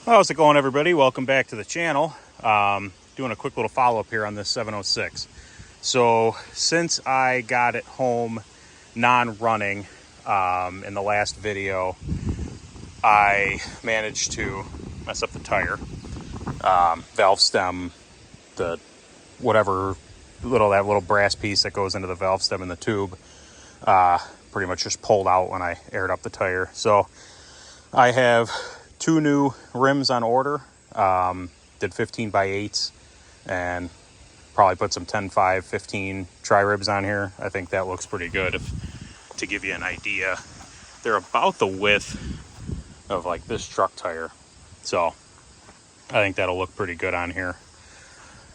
How's it going, everybody? Welcome back to the channel. Doing a quick little follow-up here on this 706. So since I got it home non-running in the last video, I managed to mess up the tire, valve stem, the whatever that little brass piece that goes into the valve stem in the tube, pretty much just pulled out when I aired up the tire. So I have two new rims on order. Did 15 by 8s and probably put some 10.5, 15 tri-ribs on here. I think that looks pretty good. To give you an idea, they're about the width of like this truck tire. So I think that'll look pretty good on here.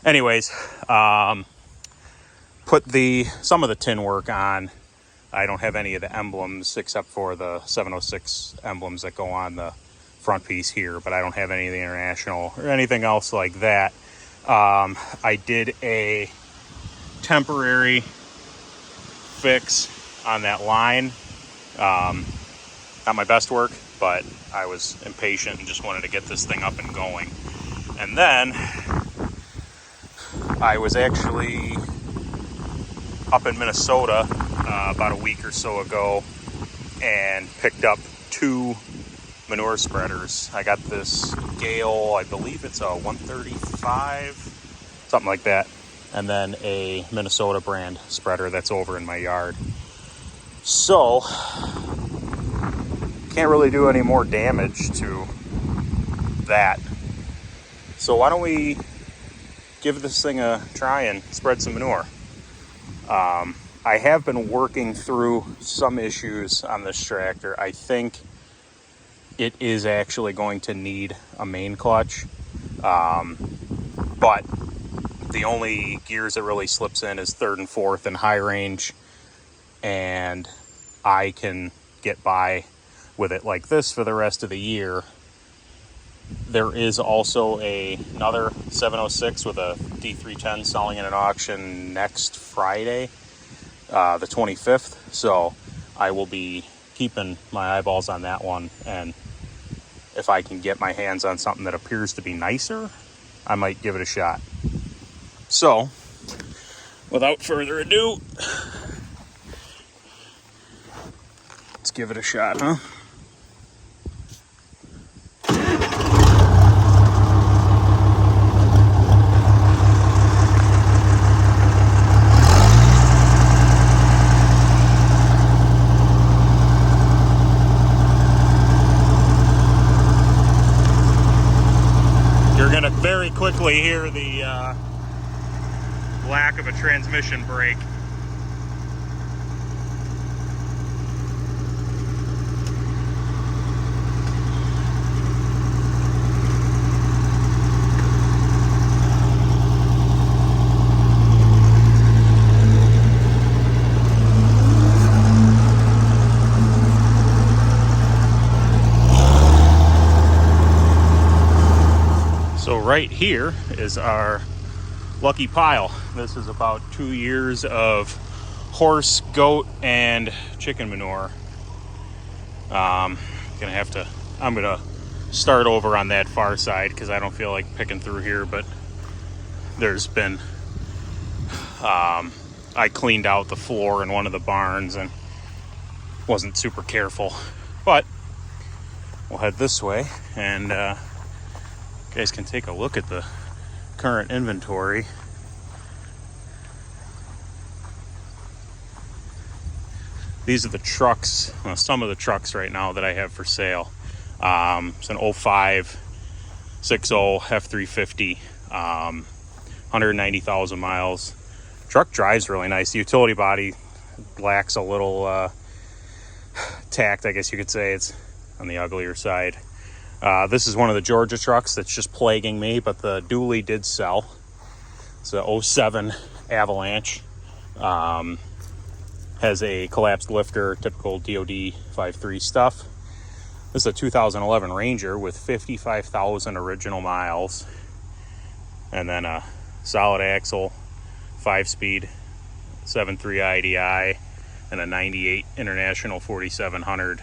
Anyways, put some of the tin work on. I don't have any of the emblems except for the 706 emblems that go on the front piece here, but I don't have any of the International or anything else like that. I did a temporary fix on that line. Not my best work, but I was impatient and just wanted to get this thing up and going. And then I was actually up in Minnesota about a week or so ago and picked up two manure spreaders. I got this Gale, I believe it's a 135, something like that, and then a Minnesota brand spreader that's over in my yard. So can't really do any more damage to that. So why don't we give this thing a try and spread some manure. I have been working through some issues on this tractor. I think it is actually going to need a main clutch, but the only gears it really slips in is third and fourth in high range, and I can get by with it like this for the rest of the year. There is also another 706 with a D310 selling in an auction next Friday, the 25th, so I will be keeping my eyeballs on that one, and if I can get my hands on something that appears to be nicer, I might give it a shot. So, without further ado, let's give it a shot, huh? Very quickly hear the lack of a transmission brake. So right here is our lucky pile. This is about 2 years of horse, goat, and chicken manure. I'm gonna start over on that far side because I don't feel like picking through here, but there's been, I cleaned out the floor in one of the barns and wasn't super careful, but we'll head this way and you guys can take a look at the current inventory. These are the trucks, some of the trucks right now that I have for sale. It's an 05 60 F350, 190,000 miles. Truck drives really nice. The utility body lacks a little tact, I guess you could say. It's on the uglier side. This is one of the Georgia trucks that's just plaguing me, but the dually did sell. It's a 07 Avalanche. Has a collapsed lifter, typical DOD 5.3 stuff. This is a 2011 Ranger with 55,000 original miles. And then a solid axle, 5-speed, 7.3 IDI, and a 98 International 4700.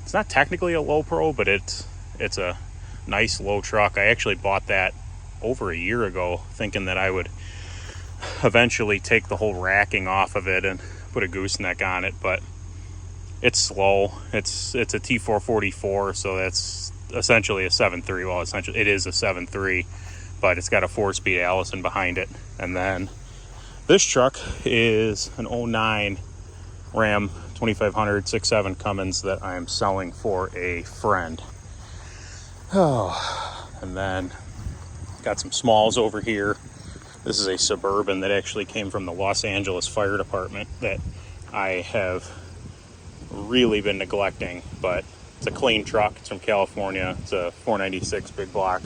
It's not technically a low pro, but it's It's a nice low truck. I actually bought that over a year ago thinking that I would eventually take the whole racking off of it and put a gooseneck on it, but it's slow. It's a T444, so that's essentially a 7.3. Well, essentially it is a 7.3, but it's got a 4-speed Allison behind it. And then this truck is an 09 Ram 2500 6.7 Cummins that I am selling for a friend. Oh, and then got some smalls over here. This is a Suburban that actually came from the Los Angeles Fire Department that I have really been neglecting, but it's a clean truck. It's from California. It's a 496 big block.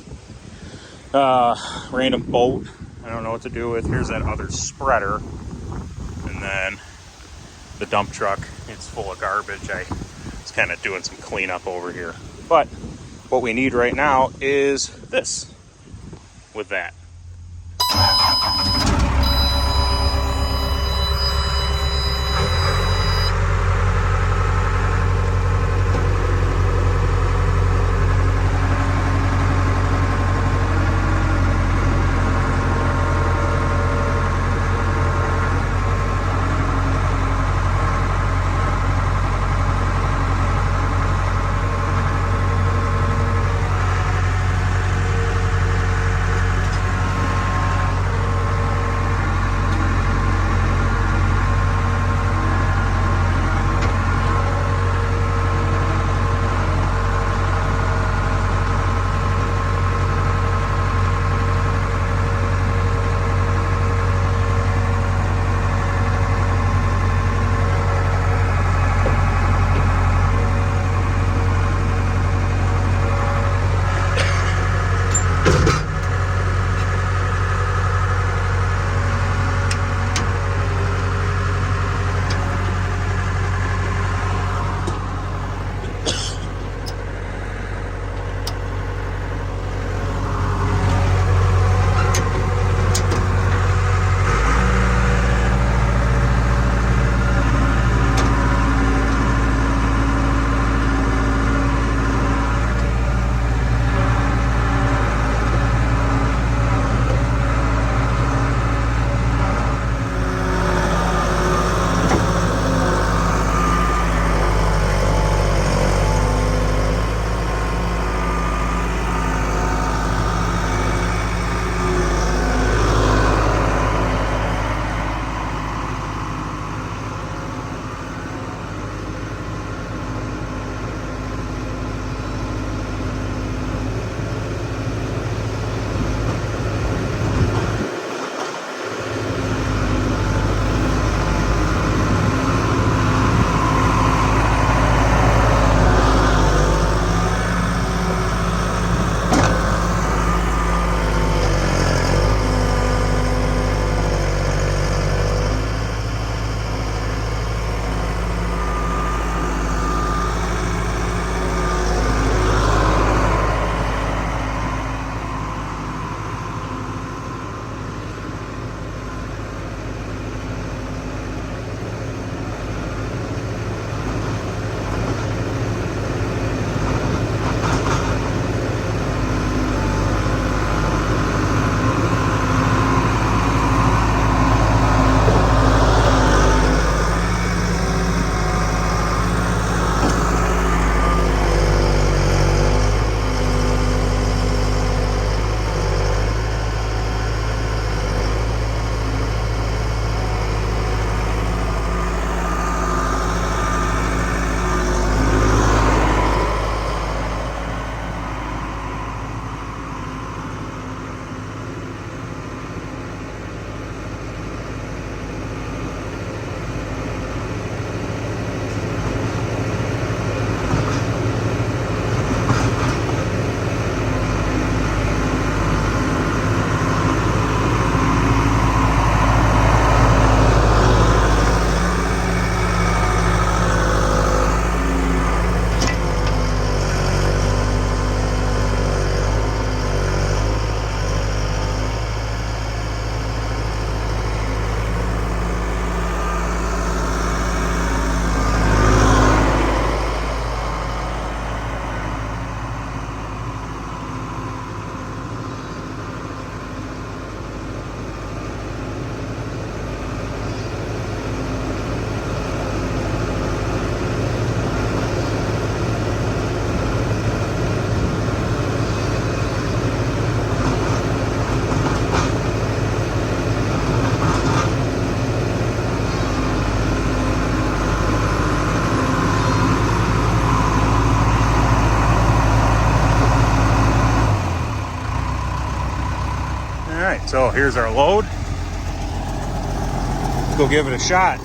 Random boat I don't know what to do with. Here's that other spreader, and then the dump truck. It's full of garbage. I was kind of doing some cleanup over here, but what we need right now is this with that. So here's our load. Let's go give it a shot.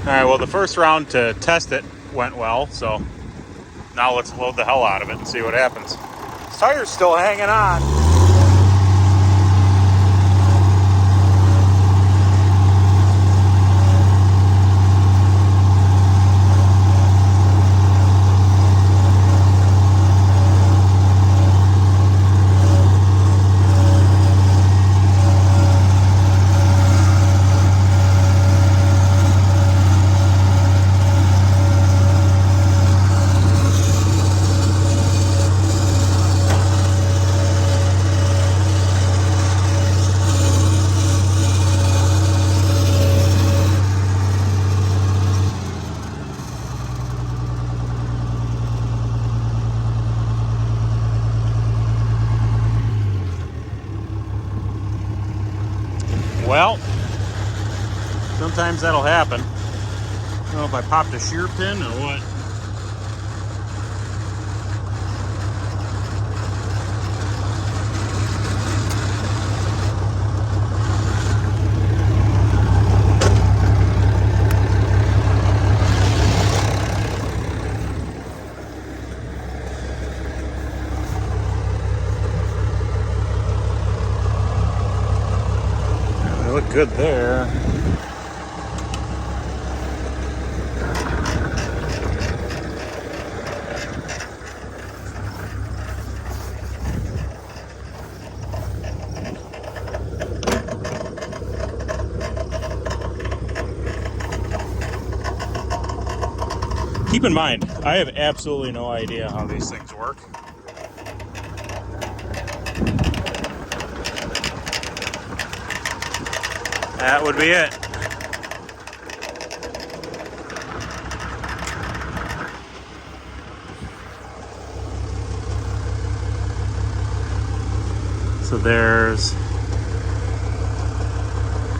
All right, well, the first round to test it went well, so now let's load the hell out of it and see what happens. This tire's still hanging on. Well, sometimes that'll happen. I don't know if I popped a shear pin or what. They look good there. Keep in mind, I have absolutely no idea how these things work. That would be it. So there's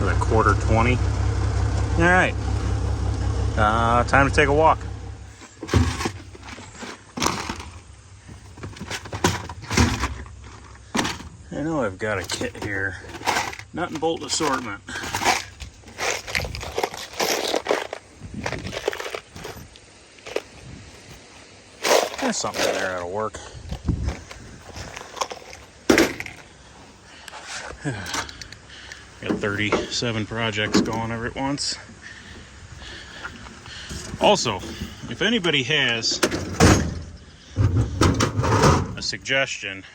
a quarter 20. All right, time to take a walk. I know I've got a kit here, nut and bolt assortment. There's something in there that'll work. Got 37 projects going every once. Also, if anybody has a suggestion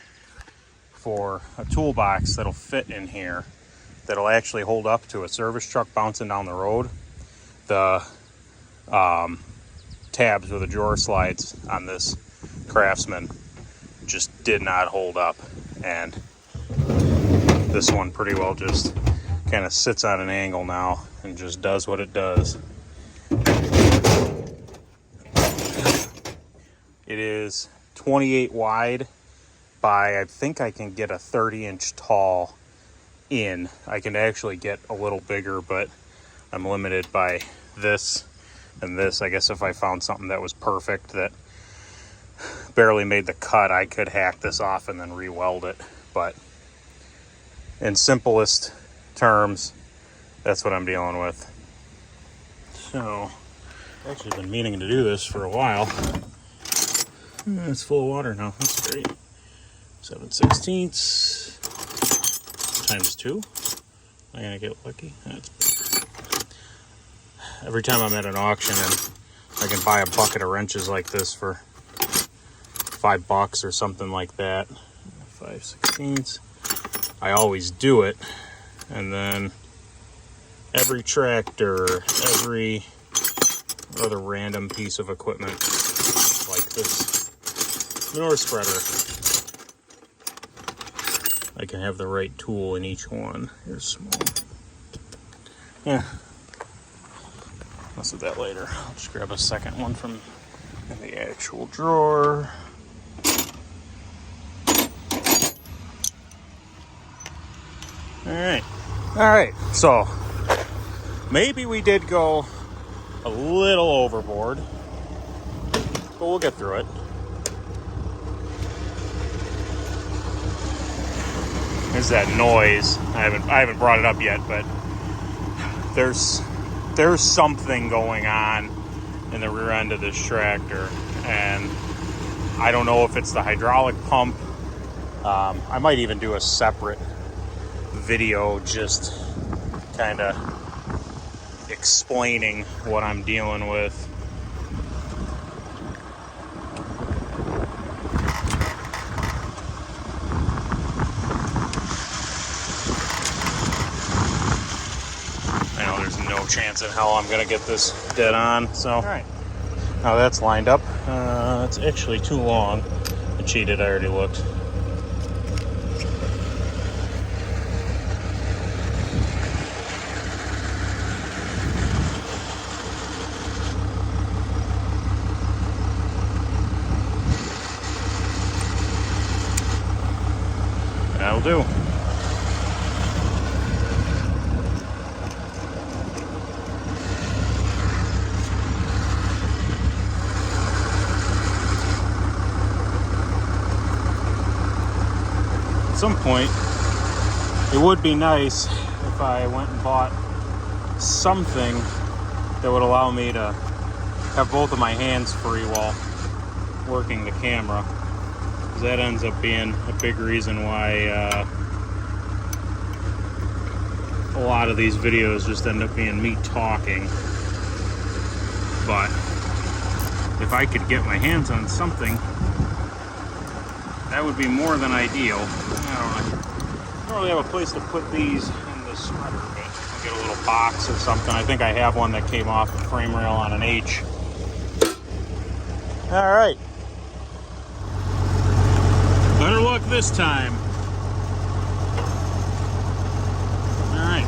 for a toolbox that'll fit in here, that'll actually hold up to a service truck bouncing down the road, the tabs with the drawer slides on this Craftsman just did not hold up, and this one pretty well just kind of sits on an angle now and just does what it does. It is 28 wide by, I think I can get a 30-inch tall in. I can actually get a little bigger, but I'm limited by this and this. I guess if I found something that was perfect, that barely made the cut, I could hack this off and then re-weld it. But in simplest terms, that's what I'm dealing with. So, I've actually been meaning to do this for a while. It's full of water now. That's great. 7/16 times 2. I'm gonna get lucky. That's bigger. Every time I'm at an auction and I can buy a bucket of wrenches like this for $5 or something like that. 5/16. I always do it, and then every tractor, every other random piece of equipment like this manure spreader, I can have the right tool in each one. Here's small. Yeah. I'll do that later. I'll just grab a second one from the actual drawer. All right, so maybe we did go a little overboard, but we'll get through it. There's that noise. I haven't brought it up yet, but there's something going on in the rear end of this tractor, and I don't know if it's the hydraulic pump. I might even do a separate video just kind of explaining what I'm dealing with. I know there's no chance in hell I'm gonna get this dead on, so all right, now that's lined up. It's actually too long. I cheated, I already looked. That'll do. some point, it would be nice if I went and bought something that would allow me to have both of my hands free while working the camera. That ends up being a big reason why a lot of these videos just end up being me talking. But if I could get my hands on something, that would be more than ideal. I don't really have a place to put these in the spreader, but I'll get a little box or something. I think I have one that came off the frame rail on an H. All right. Better luck this time. All right.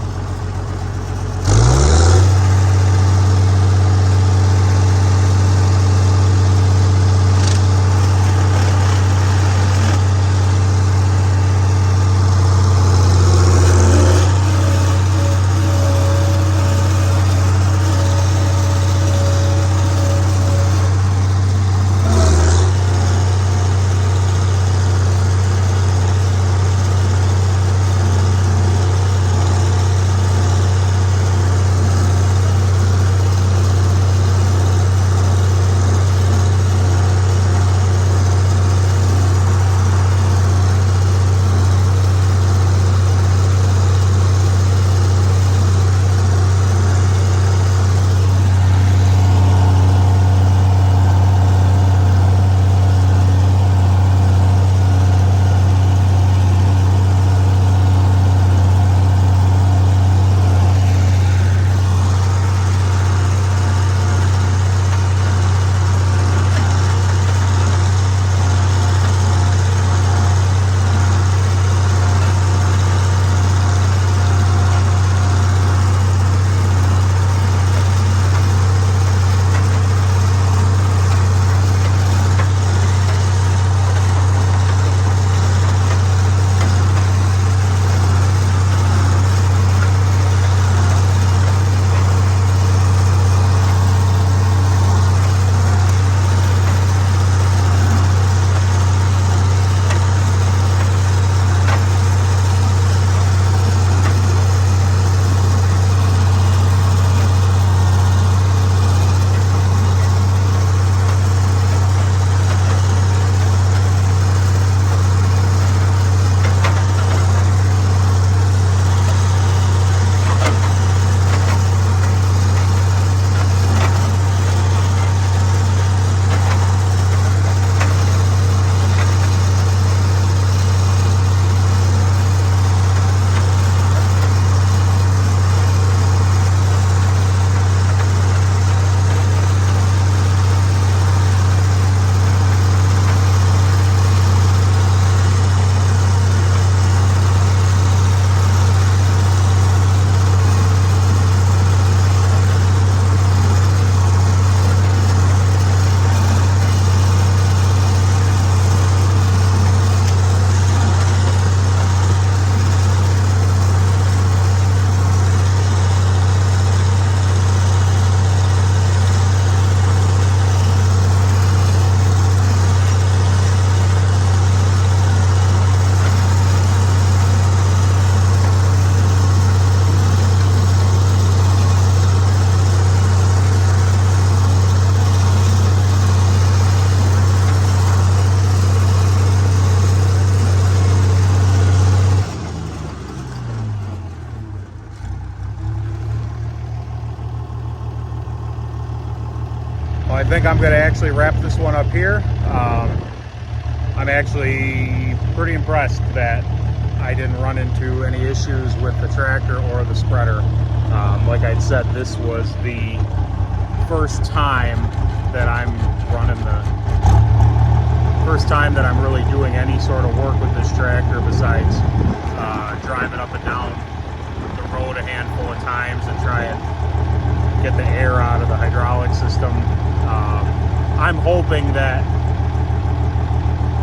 I think I'm going to actually wrap this one up here. I'm actually pretty impressed that I didn't run into any issues with the tractor or the spreader. Like I said, this was the first time that I'm really doing any sort of work with this tractor besides driving up and down the road a handful of times and try and get the air out of the hydraulic system. I'm hoping that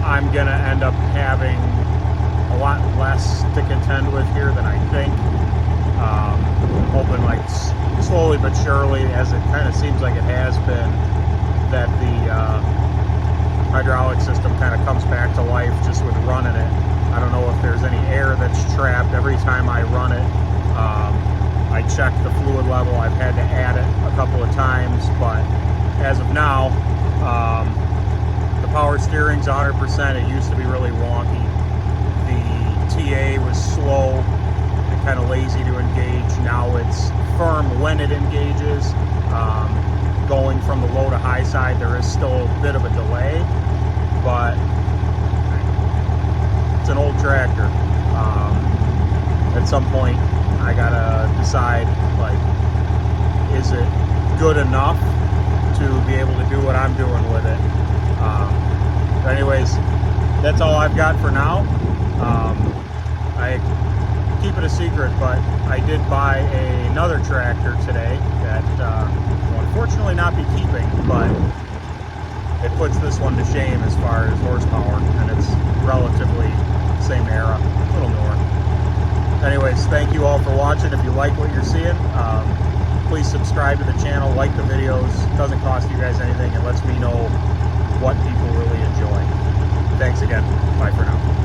I'm gonna end up having a lot less to contend with here than I think. I'm hoping, like, slowly but surely, as it kind of seems like it has been, that the hydraulic system kind of comes back to life just with running it. I don't know if there's any air that's trapped. Every time I run it, I check the fluid level. I've had to add it a couple of times, but as of now, the power steering's 100%. It used to be really wonky. The TA was slow and kind of lazy to engage. Now it's firm when it engages. Going from the low to high side, there is still a bit of a delay, but it's an old tractor. At some point, I gotta decide, like, is it good enough to be able to do what I'm doing with it? But anyways, that's all I've got for now. I keep it a secret, but I did buy another tractor today that will unfortunately not be keeping, but it puts this one to shame as far as horsepower, and it's relatively same era, a little newer. Anyways, thank you all for watching. If you like what you're seeing, please subscribe to the channel, like the videos. It doesn't cost you guys anything. It lets me know what people really enjoy. Thanks again. Bye for now.